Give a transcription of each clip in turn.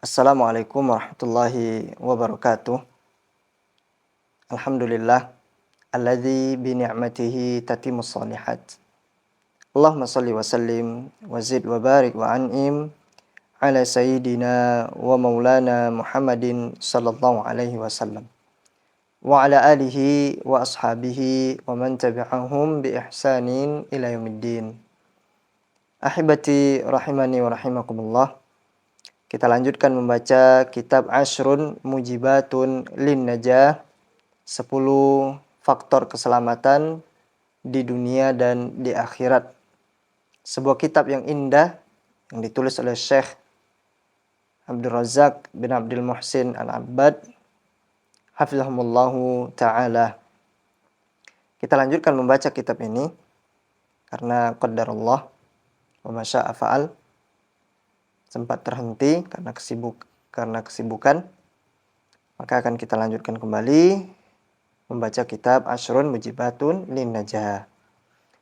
Assalamualaikum warahmatullahi wabarakatuh. Alhamdulillah alladzi bi ni'matihi tatimmus shalihat. Allahumma shalli wa sallim wa zid wa barik wa an'im ala sayyidina wa maulana Muhammadin sallallahu alaihi wasallam wa ala alihi wa ashabihi wa man tabi'ahum bi ihsanin ila yaumiddin. Ahibati rahimani wa rahimakumullah. Kita lanjutkan membaca kitab Ashrun Mujibatun Lin Najah, 10 faktor keselamatan di dunia dan di akhirat. Sebuah kitab yang indah yang ditulis oleh Syekh Abdul Razak bin Abdul Muhsin Al-Abbad hafizahumullahu ta'ala. Kita lanjutkan membaca kitab ini karena qadarullah wa masya'a fa'al. Sempat terhenti karena kesibukan, maka akan kita lanjutkan kembali membaca kitab Ashrun Mujibatun Lin Najah.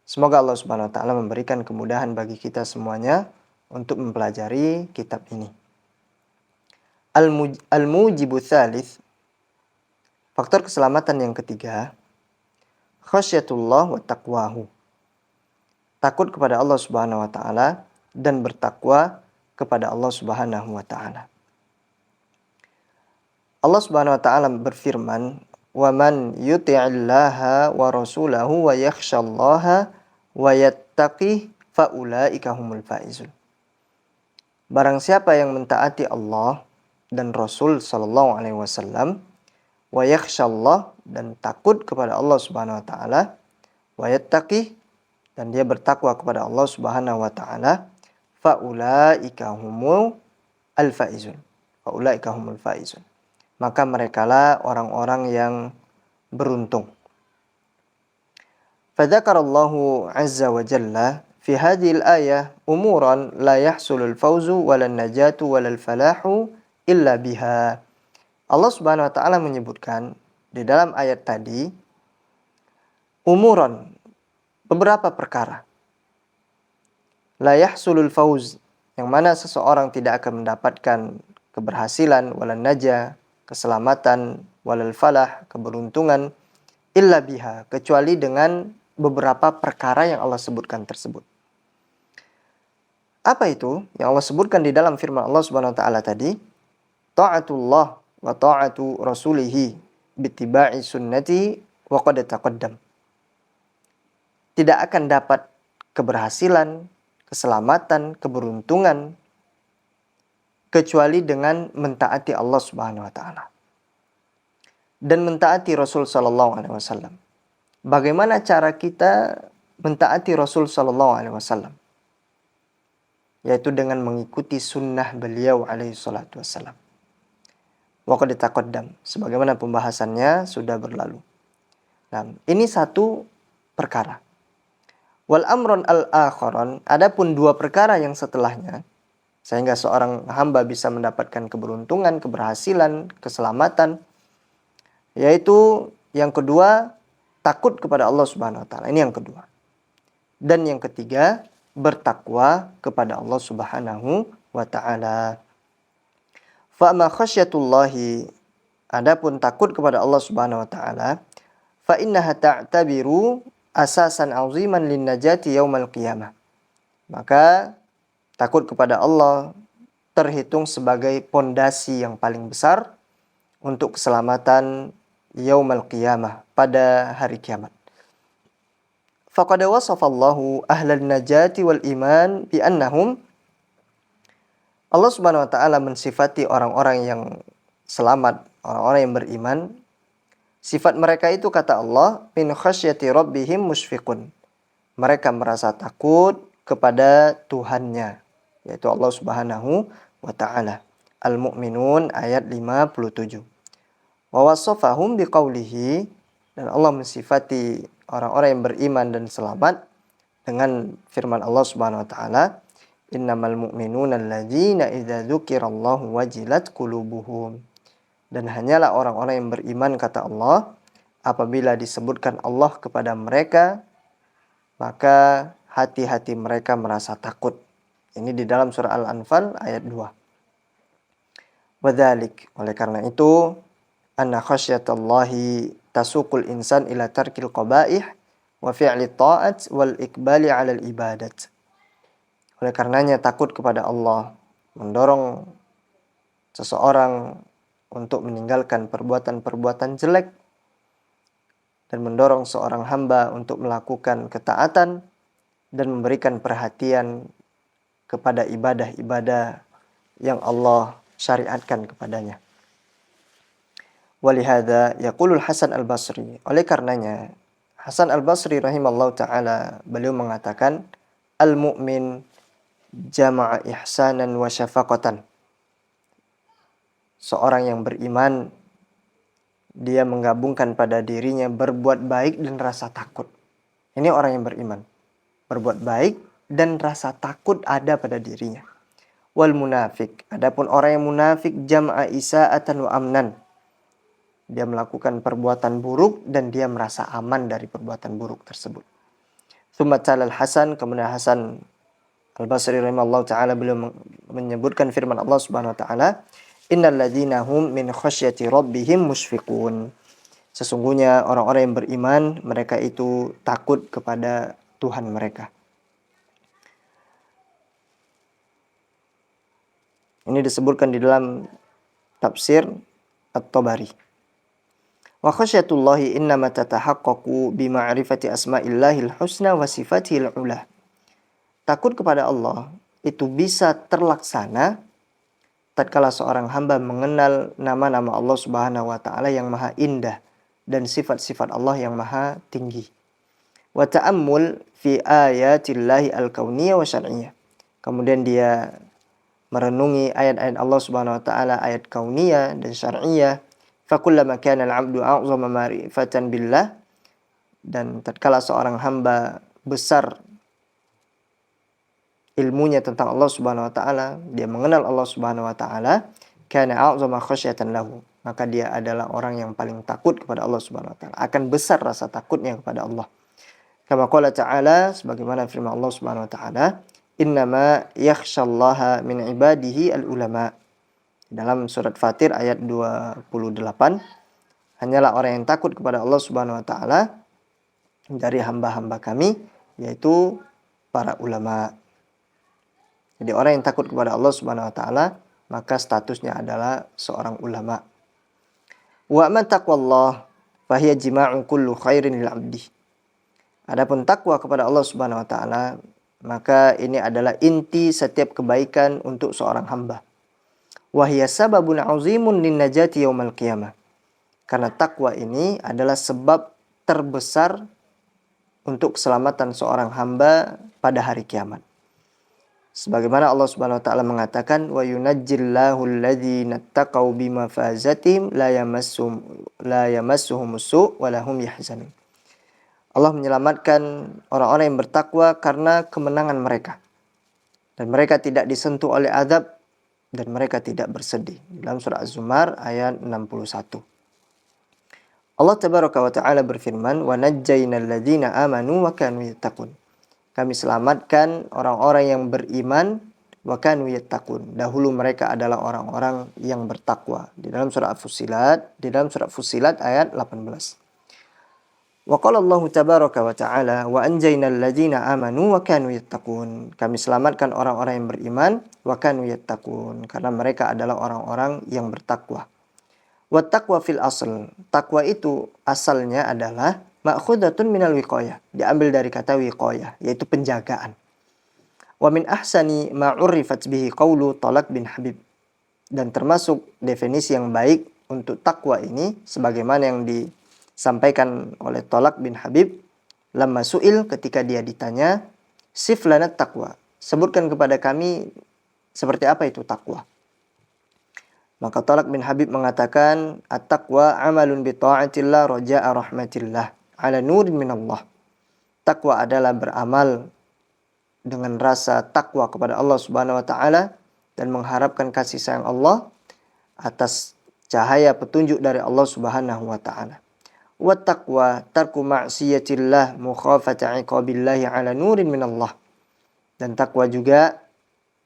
Semoga Allah Subhanahu wa taala memberikan kemudahan bagi kita semuanya untuk mempelajari kitab ini. Al-mujibu tsalits, faktor keselamatan yang ketiga, khasyatullah wa taqwahu. Takut kepada Allah Subhanahu wa taala dan bertakwa kepada Allah Subhanahu wa taala. Allah Subhanahu wa taala berfirman, "Wa man yuti'illaha wa rasulahu wa yakhshallaha wa yattaqih fa ulaika humul faizun." Barang siapa yang mentaati Allah dan Rasul sallallahu alaihi wasallam, wa yakhshallah, dan takut kepada Allah Subhanahu wa taala, wa yattaqih, dan dia bertakwa kepada Allah Subhanahu wa taala, faulaika humul faizun. Faulaika humul faizun. Maka merekalah orang-orang yang beruntung. Fadzakarallahu azza wa jalla fi hadhil ayah umuran la yahsulul fawzu walan najatu walal falahu illa biha. Allah Subhanahu wa taala menyebutkan di dalam ayat tadi umuran, beberapa perkara. La yahsulul fawz, yang mana seseorang tidak akan mendapatkan keberhasilan, walan najah, keselamatan, walal falah, keberuntungan, illa biha, kecuali dengan beberapa perkara yang Allah sebutkan tersebut. Apa itu yang Allah sebutkan di dalam firman Allah Subhanahu wa taala tadi? Ta'atullah wa ta'atu rasulihi bittiba'i sunnati wa qad taqaddam. Tidak akan dapat keberhasilan, keselamatan, keberuntungan kecuali dengan mentaati Allah Subhanahu wa taala dan mentaati Rasul sallallahu alaihi wasallam. Bagaimana cara kita mentaati Rasul sallallahu alaihi wasallam? Yaitu dengan mengikuti sunnah beliau alaihi salatu wasallam. Wa qad taqaddam, sebagaimana pembahasannya sudah berlalu. Nah, ini satu perkara. Wal amron al-akharon, adapun dua perkara yang setelahnya, sehingga seorang hamba bisa mendapatkan keberuntungan, keberhasilan, keselamatan, yaitu yang kedua, takut kepada Allah Subhanahu wa taala. Ini yang kedua. Dan yang ketiga, bertakwa kepada Allah Subhanahu wa taala. Fa ma khasyatullahi, adapun takut kepada Allah Subhanahu wa taala, fa innaha ta'tabiru asasan aziman lin najati yaumal qiyamah. Maka takut kepada Allah terhitung sebagai pondasi yang paling besar untuk keselamatan yaumal qiyamah, pada hari kiamat. Faqad wasafallahu ahlan najati wal iman bi annahum, Allah Subhanahu wa taala mensifati orang-orang yang selamat, orang-orang yang beriman. Sifat mereka itu, kata Allah, min khasyati rabbihim musyfiqun. Mereka merasa takut kepada Tuhannya, yaitu Allah Subhanahu wa taala. Al-Mu'minun ayat 57. Wa wasafahum biqaulihi, dan Allah mensifati orang-orang yang beriman dan selamat dengan firman Allah Subhanahu wa taala, innamal mu'minuna alladzina idza dzukirallahu wajilat qulubuhum. Dan hanyalah orang-orang yang beriman, kata Allah, apabila disebutkan Allah kepada mereka, maka hati-hati mereka merasa takut. Ini di dalam surah Al-Anfal ayat 2. Wadzalik, oleh karena itu, anna khasyatallahi tasuqul insan ila tarkil qabaih wa fi'li ta'at wal ikbali 'alal ibadat. Oleh karenanya takut kepada Allah mendorong seseorang untuk meninggalkan perbuatan-perbuatan jelek dan mendorong seorang hamba untuk melakukan ketaatan dan memberikan perhatian kepada ibadah-ibadah yang Allah syariatkan kepadanya. Walihada yaqulul Hasan al-Basri. Oleh karenanya Hasan al-Basri rahimallahu taala beliau mengatakan al-mu'min jama'a ihsanan wa syafaqatan. Seorang yang beriman dia menggabungkan pada dirinya berbuat baik dan rasa takut. Ini orang yang beriman. Berbuat baik dan rasa takut ada pada dirinya. Wal munafik. Adapun orang yang munafik jam'a isa'atan wa amnan. Dia melakukan perbuatan buruk dan dia merasa aman dari perbuatan buruk tersebut. Tsumma talal Hasan, kemudian Hasan Al-Basri rahimahullah ta'ala beliau menyebutkan firman Allah subhanahu wa ta'ala, innal ladzina hum min khasyati rabbihim musyfiqun. Sesungguhnya orang-orang yang beriman, mereka itu takut kepada Tuhan mereka. Ini disebutkan di dalam tafsir At-Tabari. Wa khasyatullahi innama tatahaqqaqu bima'rifati asma'illahil husna wa sifatihil ula. Takut kepada Allah itu bisa terlaksana tatkala seorang hamba mengenal nama-nama Allah Subhanahu wa taala yang maha indah dan sifat-sifat Allah yang maha tinggi. Wa ta'ammul fi ayatillahi al-kauniyah wa syar'iyyah. Kemudian dia merenungi ayat-ayat Allah Subhanahu wa taala, ayat kauniyah dan syar'iyyah. Fa kullama kana al-'abdu a'zama ma'rifatan billah, dan tatkala seorang hamba besar ilmunya tentang Allah Subhanahu wa taala, dia mengenal Allah Subhanahu wa taala, kana a'zama khasyatan lahu, maka dia adalah orang yang paling takut kepada Allah Subhanahu wa taala, akan besar rasa takutnya kepada Allah. Kama qala ta'ala, sebagaimana firman Allah Subhanahu wa taala, innama yakhsyallaha min ibadihi al-ulama. Dalam surat Fatir ayat 28, hanyalah orang yang takut kepada Allah Subhanahu wa taala dari hamba-hamba kami, yaitu para ulama. Jadi orang yang takut kepada Allah Subhanahu wa taala, maka statusnya adalah seorang ulama. Wa man taqwallah fa hiya jima'u kullu khairin lil 'abdi. Adapun takwa kepada Allah Subhanahu wa taala, maka ini adalah inti setiap kebaikan untuk seorang hamba. Wa hiya sababun 'azimun lin najati yaumal qiyamah. Karena takwa ini adalah sebab terbesar untuk keselamatan seorang hamba pada hari kiamat. Sebagaimana Allah Subhanahu wa taala mengatakan, wa yunajjillahu alladzina taqaw bimafazatihim la yamassuhumus su' wa lahum yahzanun. Allah menyelamatkan orang-orang yang bertakwa karena kemenangan mereka, dan mereka tidak disentuh oleh azab dan mereka tidak bersedih. Dalam surah Az-Zumar ayat 61. Allah tabaraka wa taala berfirman, wa najjaynal ladzina amanu wa kanu yattaqun. Kami selamatkan orang-orang yang beriman, wa kanu yattaqun. Dahulu mereka adalah orang-orang yang bertakwa. Di dalam surah Fussilat ayat 18. Wa qala Allah tabaraka wa ta'ala, wa anjaynal ladzina amanu wa kanu yattaqun. Kami selamatkan orang-orang yang beriman, wa kanu yattaqun, karena mereka adalah orang-orang yang bertakwa. Wa taqwa fil asl. Takwa itu asalnya adalah ma'khudatun minal wiqayah. Diambil dari kata wiqayah, yaitu penjagaan. Wa min ahsani ma 'urifat bihi qaulu Talaq bin Habib. Dan termasuk definisi yang baik untuk takwa ini sebagaimana yang disampaikan oleh Talaq bin Habib lamma su'il, ketika dia ditanya, sif lana taqwa, sebutkan kepada kami seperti apa itu takwa. Maka Talaq bin Habib mengatakan, at-taqwa amalun bi ta'atillah raja'a rahmatillah ala nurin minallah. Takwa adalah beramal dengan rasa takwa kepada Allah Subhanahu wa taala dan mengharapkan kasih sayang Allah atas cahaya petunjuk dari Allah Subhanahu wa taala. Wa taqwa tarku ma'siyatillah mukhafata 'iqabillahi ala nurin minallah. Dan takwa juga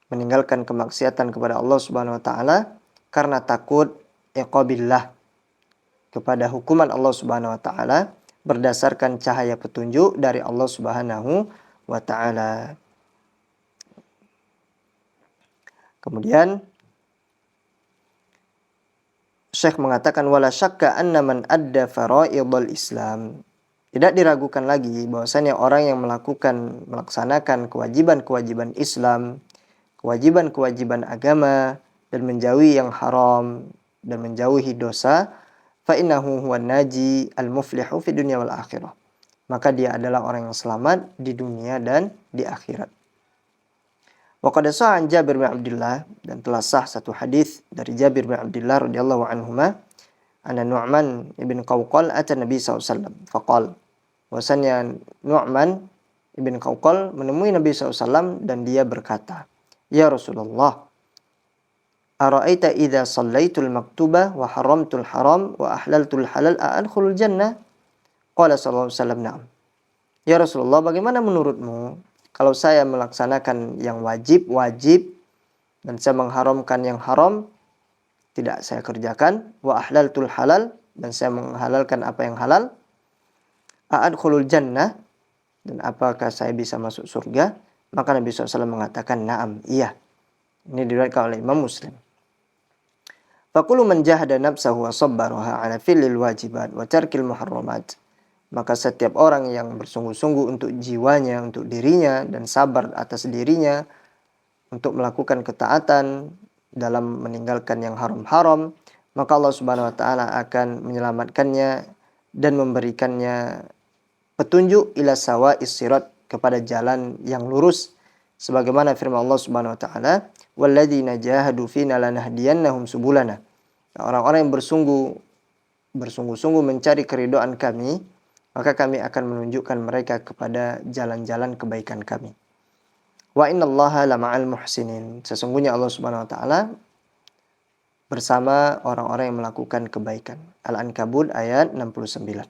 meninggalkan kemaksiatan kepada Allah Subhanahu wa taala karena takut iqabillah, kepada hukuman Allah Subhanahu wa taala berdasarkan cahaya petunjuk dari Allah Subhanahu wa taala. Kemudian Syekh mengatakan wala syakka anna man adda faraidul Islam. Tidak diragukan lagi bahwasanya orang yang melaksanakan kewajiban-kewajiban Islam, kewajiban-kewajiban agama dan menjauhi yang haram dan menjauhi dosa, fa innahu huwan naji al-muflihu fi dunya wal akhirah. Maka dia adalah orang yang selamat di dunia dan di akhirat. Wa qad sahha an Jabir bin Abdullah, dan telah sah satu hadis dari Jabir bin Abdullah radhiyallahu anhuma, anna Nu'man ibn Qawqal ata Nabi SAW faqal, bahwasanya Nu'man ibn Qawqal menemui Nabi SAW dan dia berkata, ya Rasulullah, ara'aita idza shallaitul maktubah wa haramtul haram wa ahlaltul halal a'adkhulul jannah? Qala sallallahu alaihi wasallam, na'am. Ya Rasulullah, bagaimana menurutmu kalau saya melaksanakan yang wajib dan saya mengharamkan yang haram, tidak saya kerjakan, wa ahlaltul halal, dan saya menghalalkan apa yang halal, a'adkhulul jannah, dan apakah saya bisa masuk surga? Maka Nabi SAW mengatakan, na'am, iya. Ini diriwayatkan oleh Imam Muslim. Faqulu man jahada nafsahu wa sabbaraha ala fi'lil wajibat wa tarkil muharramat. Maka setiap orang yang bersungguh-sungguh untuk jiwanya, untuk dirinya, dan sabar atas dirinya untuk melakukan ketaatan dalam meninggalkan yang haram-haram, maka Allah Subhanahu wa taala akan menyelamatkannya dan memberikannya petunjuk ila sawa'is sirat, kepada jalan yang lurus, sebagaimana firman Allah Subhanahu wa taala, walladzina jahadu fina lanahdiyannahum subulana. Orang-orang yang bersungguh-sungguh mencari keridhaan kami, maka kami akan menunjukkan mereka kepada jalan-jalan kebaikan kami. Wa innallaha lama'al muhsinin. Sesungguhnya Allah Subhanahu wa taala bersama orang-orang yang melakukan kebaikan. Al-Ankabut ayat 69.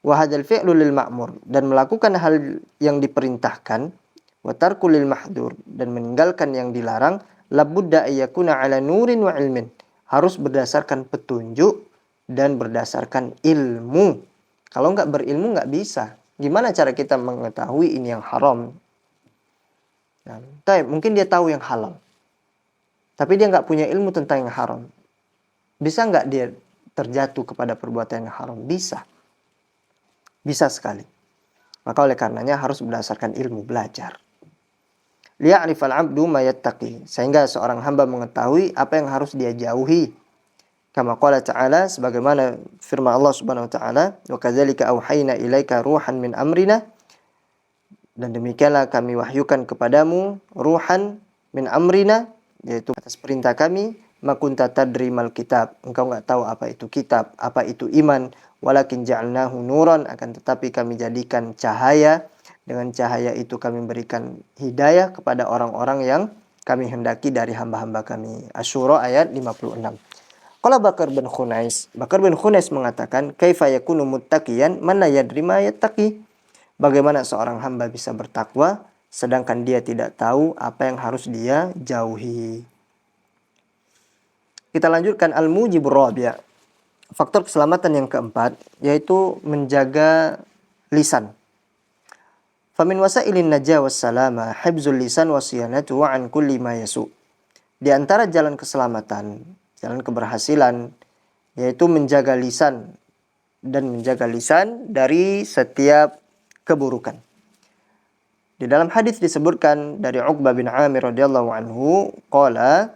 Wa hadzal fi'lu lil ma'mur, dan melakukan hal yang diperintahkan, wa tarku lil mahdur, dan meninggalkan yang dilarang, labudda ayyakuna ala nurin wa ilmin, harus berdasarkan petunjuk dan berdasarkan ilmu. Kalau nggak berilmu nggak bisa. Gimana cara kita mengetahui ini yang haram? Nah, mungkin dia tahu yang halal, tapi dia nggak punya ilmu tentang yang haram. Bisa nggak dia terjatuh kepada perbuatan yang haram? Bisa. Bisa sekali. Maka oleh karenanya harus berdasarkan ilmu, belajar. Liya'rifal 'abdu ma yattaqi, sehingga seorang hamba mengetahui apa yang harus dia jauhi. Kama qala ta'ala, sebagaimana firman Allah Subhanahu wa taala, wa kadzalika auhayna ilaika ruhan min amrina, dan demikianlah kami wahyukan kepadamu ruhan min amrina, yaitu atas perintah kami, makunta tadri mal kitab, engkau enggak tahu apa itu kitab, apa itu iman, walakin ja'alnahu nuran, akan tetapi kami jadikan cahaya, dengan cahaya itu kami berikan hidayah kepada orang-orang yang kami hendaki dari hamba-hamba kami. Asy-Syura ayat 56. Qala Bakar bin Khunais, Bakar bin Khunais mengatakan, kaifa yakunu muttaqiyan man la yadri ma yattaqi? Bagaimana seorang hamba bisa bertakwa sedangkan dia tidak tahu apa yang harus dia jauhi? Kita lanjutkan al-mujibur rabi'. Faktor keselamatan yang keempat yaitu menjaga lisan. Famin wasailin najah wassalama hibzul lisan wasiyanatu an kulli ma yasu. Di antara jalan keselamatan, jalan keberhasilan, yaitu menjaga lisan, dan menjaga lisan dari setiap keburukan. Di dalam hadis disebutkan dari Uqbah bin Amir radhiyallahu anhu, qala,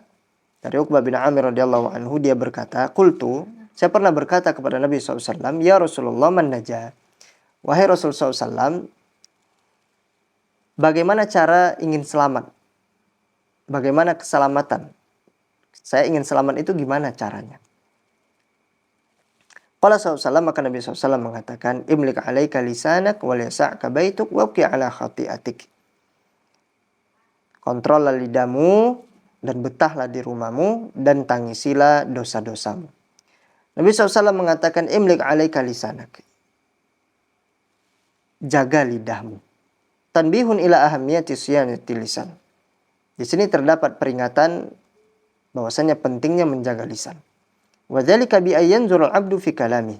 dari Uqbah bin Amir radhiyallahu anhu dia berkata, qultu, saya pernah berkata kepada Nabi SAW, ya Rasulullah, man najah? Wahai Rasul SAW, bagaimana cara ingin selamat? Bagaimana keselamatan? Saya ingin selamat itu gimana caranya? Qala SAW, maka Nabi SAW mengatakan, imlik alaika lisanak wal yasa'ka baituk wabki ala khati'atik. Kontrollah lidahmu dan betahlah di rumahmu dan tangisilah dosa-dosamu. Nabi SAW mengatakan, imlik alaika lisanak. Jaga lidahmu. Tanbihun ila ahamiyati siyanati lisan. Di sini terdapat peringatan bahwasanya pentingnya menjaga lisan. Wa dzalika bi ayyanzurul 'abdu fi kalami.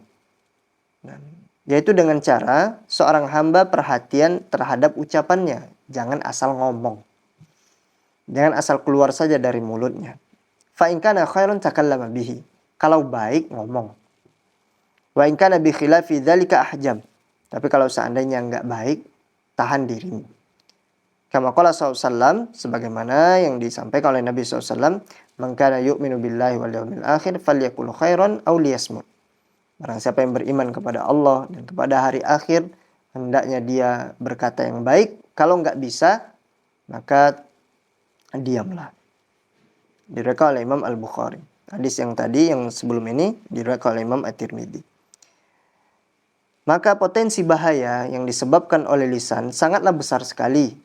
Yaitu dengan cara seorang hamba perhatian terhadap ucapannya, jangan asal ngomong. Jangan asal keluar saja dari mulutnya. Fa in kana khairan takallama bihi. Kalau baik ngomong. Wa in kana bi khilafi dzalika ahjam. Tapi kalau seandainya enggak baik, tahan dirimu. Kama qala SAW, sebagaimana yang disampaikan oleh Nabi SAW, man kana yu'minu billahi wal yawmil akhir falyakul khairan aw liyasmut. Barang siapa yang beriman kepada Allah dan kepada hari akhir, hendaknya dia berkata yang baik. Kalau enggak bisa, maka diamlah. Diriwayatkan oleh Imam Al-Bukhari. Hadis yang tadi, yang sebelum ini, diriwayatkan oleh Imam At-Tirmidzi. Maka potensi bahaya yang disebabkan oleh lisan sangatlah besar sekali.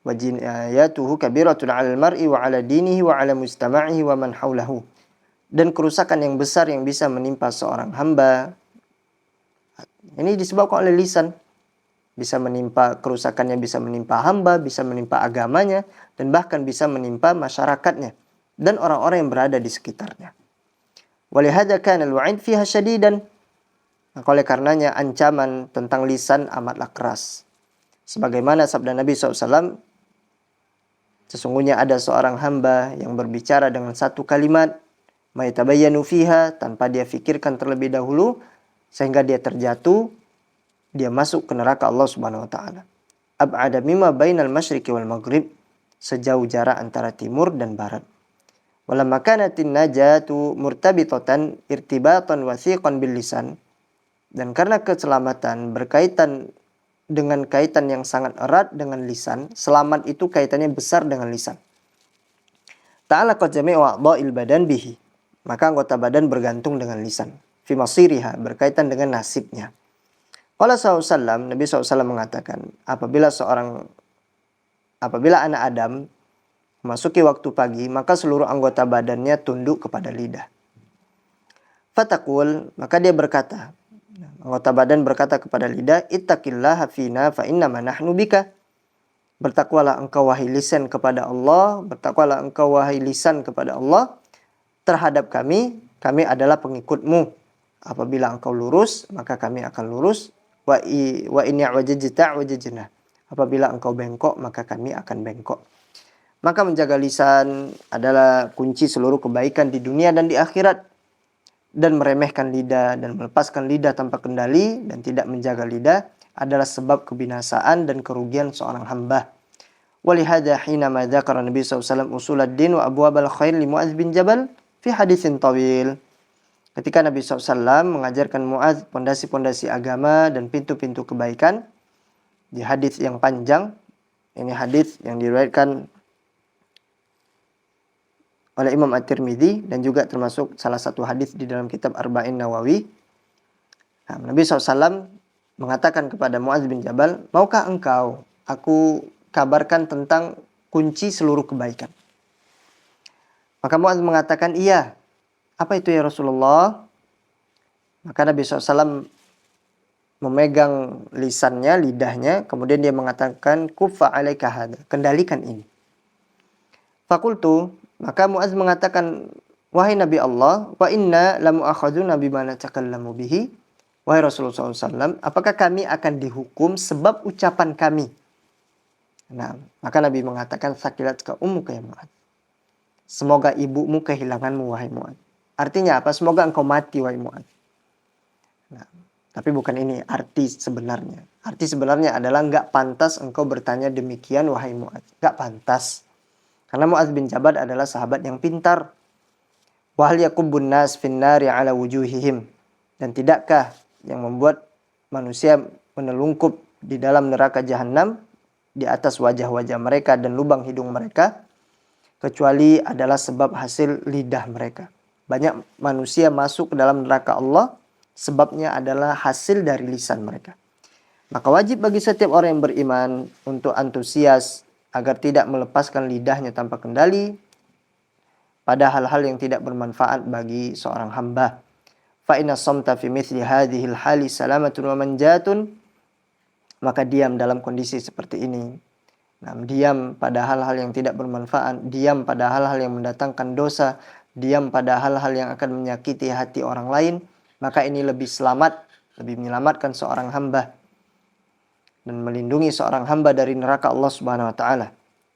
Wa jinayatuhu kabiratun 'alal mar'i wa 'ala dinihi wa 'ala mujtama'ihi wa man haulahu. Dan kerusakan yang besar yang bisa menimpa seorang hamba ini disebabkan oleh lisan. Bisa menimpa kerusakannya, bisa menimpa hamba, bisa menimpa agamanya, dan bahkan bisa menimpa masyarakatnya dan orang-orang yang berada di sekitarnya. Walihada kana al-wa'id fiha syadidan. Maka oleh karenanya ancaman tentang lisan amatlah keras. Sebagaimana sabda Nabi SAW, sesungguhnya ada seorang hamba yang berbicara dengan satu kalimat, mayatabayyanu fiha, tanpa dia fikirkan terlebih dahulu, sehingga dia terjatuh, dia masuk ke neraka Allah Subhanahu wa taala. Ab'ada mimma bainal masyriqi wal maghrib, sejauh jarak antara timur dan barat. Walamma kanatin najatu murtabitatan irtibatan wasiqan bil lisan. Dan karena keselamatan berkaitan dengan kaitan yang sangat erat dengan lisan, selamat itu kaitannya besar dengan lisan. Ta'alaqat jami'u a'dha'il badan bihi. Maka anggota badan bergantung dengan lisan. Fi masiriha, berkaitan dengan nasibnya. Qala SAW, Nabi SAW mengatakan, apabila anak Adam memasuki waktu pagi, maka seluruh anggota badannya tunduk kepada lidah. Fatakul, maka dia berkata, anggota badan berkata kepada lidah, ittaqillaha fina fa innama nahnu bika. Bertakwalah engkau wahai lisan kepada Allah, bertakwalah engkau wahai lisan kepada Allah terhadap kami adalah pengikutmu. Apabila engkau lurus, maka kami akan lurus. Wa in wajajta wajajna. Apabila engkau bengkok, maka kami akan bengkok. Maka menjaga lisan adalah kunci seluruh kebaikan di dunia dan di akhirat. Dan meremehkan lidah dan melepaskan lidah tanpa kendali dan tidak menjaga lidah adalah sebab kebinasaan dan kerugian seorang hamba. Walihada hinama dzakara Nabi SAW usulad din wa abwabal khair li Mu'adz bin Jabal fi haditsin tawil. Ketika Nabi SAW mengajarkan Mu'adz pondasi-pondasi agama dan pintu-pintu kebaikan di hadis yang panjang. Ini hadis yang diriwayatkan oleh Imam At-Tirmidzi dan juga termasuk salah satu hadis di dalam kitab Arba'in Nawawi. Nabi SAW mengatakan kepada Mu'adz bin Jabal, maukah engkau aku kabarkan tentang kunci seluruh kebaikan? Maka Mu'adz mengatakan, iya. Apa itu ya Rasulullah? Maka Nabi SAW memegang lisannya, lidahnya, kemudian dia mengatakan, kuffa alaika hadha, kendalikan ini. Fakultu, maka Mu'adz mengatakan, wahai Nabi Allah, wa inna lamu'akhadzuna bima natakallamu bihi. Wahai Rasulullah SAW, apakah kami akan dihukum sebab ucapan kami? Nah, maka Nabi mengatakan, sakilatka ummuka ya Mu'adz. Semoga ibumu kehilanganmu, wahai Mu'adz. Artinya apa? Semoga engkau mati, wahai Mu'adz. Nah, tapi bukan ini arti sebenarnya. Arti sebenarnya adalah enggak pantas engkau bertanya demikian, wahai Mu'adz. Enggak pantas. Karena Mu'adz bin Jabal adalah sahabat yang pintar. Wa hal yakubbun nas fin nari ala wujuhihim. Dan tidakkah yang membuat manusia menelungkup di dalam neraka jahanam di atas wajah-wajah mereka dan lubang hidung mereka, kecuali adalah sebab hasil lidah mereka. Banyak manusia masuk ke dalam neraka Allah, sebabnya adalah hasil dari lisan mereka. Maka wajib bagi setiap orang yang beriman untuk antusias agar tidak melepaskan lidahnya tanpa kendali pada hal-hal yang tidak bermanfaat bagi seorang hamba. Fa inna samta fi mithli hadhil hali salamatun wa manjatun. Maka diam dalam kondisi seperti ini Nah, diam pada hal-hal yang tidak bermanfaat, diam pada hal-hal yang mendatangkan dosa, diam pada hal-hal yang akan menyakiti hati orang lain, maka ini lebih selamat, lebih menyelamatkan seorang hamba dan melindungi seorang hamba dari neraka Allah Subhanahu wa taala.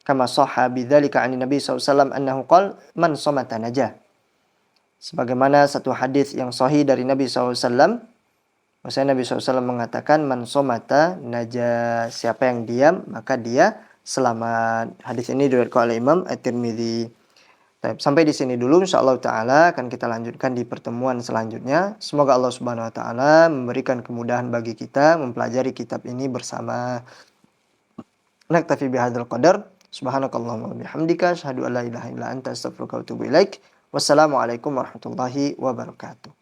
Kama sahha bidzalika 'ani Nabi SAW annahu qala man somata najah. Sebagaimana satu hadis yang sahih dari Nabi SAW, maksudnya Nabi SAW mengatakan man somata najah, siapa yang diam maka dia selamat. Hadis ini diriwayatkan oleh Imam At-Tirmidzi. Sampai di sini dulu, insyaallah taala akan kita lanjutkan di pertemuan selanjutnya. Semoga Allah Subhanahu wa taala memberikan kemudahan bagi kita mempelajari kitab ini bersama. Naktafi bihadzal qadar. Subhanakallahumma wa bihamdika asyhadu an la ilaha illa anta astaghfiruka wa atubu ilaik. Wassalamualaikum warahmatullahi wabarakatuh.